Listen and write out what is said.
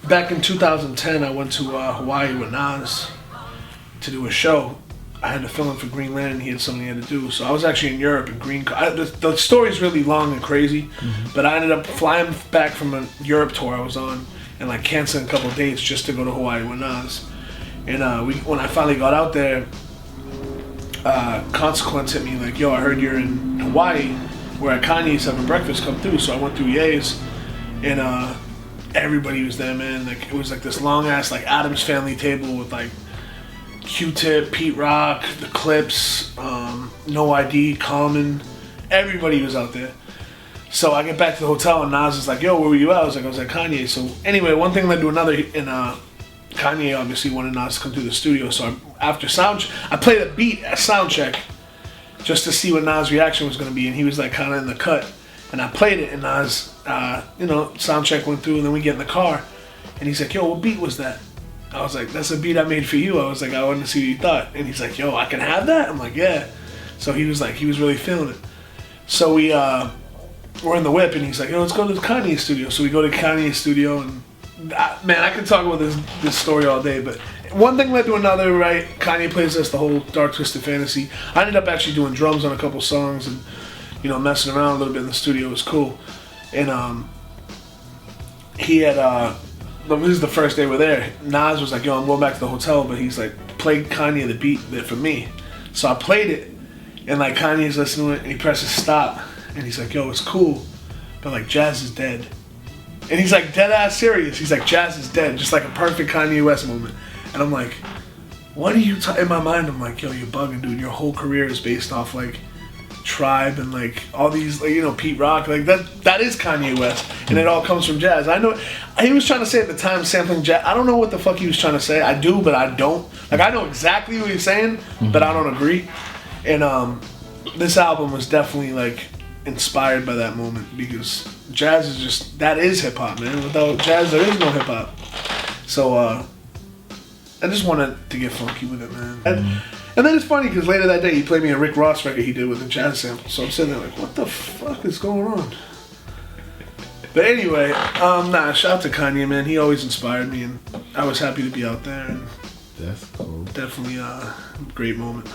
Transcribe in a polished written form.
back in 2010, I went to Hawaii with Nas to do a show. I had to fill in for Green Lantern. He had something he had to do. So I was actually in Europe in the story's really long and crazy, but I ended up flying back from a Europe tour I was on and like canceling a couple of dates just to go to Hawaii with Nas. And when I finally got out there, Consequence hit me like, yo, I heard you're in Hawaii. We're at Kanye's having breakfast, come through. So I went through Ye's, and everybody was there, man. Like it was like this long ass like Addams Family table with like Q-Tip, Pete Rock, The Clips, No ID, Common. Everybody was out there. So I get back to the hotel and Nas is like, yo, where were you at? I was at Kanye. So anyway, one thing led to another, and Kanye obviously wanted Nas to come through the studio. So after I played a beat at sound check just to see what Nas' reaction was going to be, and he was like kind of in the cut. And I played it, and Nas, sound check went through, and then we get in the car, and he's like, yo, what beat was that? I was like, that's a beat I made for you. I was like, I wanted to see what you thought. And he's like, yo, I can have that? I'm like, yeah. So he was really feeling it. So we're in the whip, and he's like, yo, let's go to the Kanye studio. So we go to Kanye's studio, and man, I could talk about this story all day, but one thing led to another, right? Kanye plays us the whole Dark Twisted Fantasy. I ended up actually doing drums on a couple songs and, messing around a little bit in the studio. It was cool. And he had... this is the first day we're there. Nas was like, yo, I'm going back to the hotel, but he's like, play Kanye the beat there for me. So I played it, and like Kanye's listening to it, and he presses stop, and he's like, yo, it's cool, but like Jazz is dead. And he's like dead ass serious. He's like, Jazz is dead, just like a perfect Kanye West moment. And I'm like, what are you in my mind? I'm like, yo, you're bugging, dude. Your whole career is based off like Tribe and like all these, like, Pete Rock, like that is Kanye West, and it all comes from jazz. I know he was trying to say at the time sampling jazz. I don't know what the fuck he was trying to say. I do, but I don't. Like I know exactly what he's saying, but I don't agree. And this album was definitely like inspired by that moment, because jazz is just, that is hip hop, man. Without jazz, there is no hip hop. So I just wanted to get funky with it, man. And then it's funny because later that day he played me a Rick Ross record he did with a jazz sample. So I'm sitting there like, what the fuck is going on? But anyway, shout out to Kanye, man. He always inspired me, and I was happy to be out there. And that's cool. Definitely a great moment.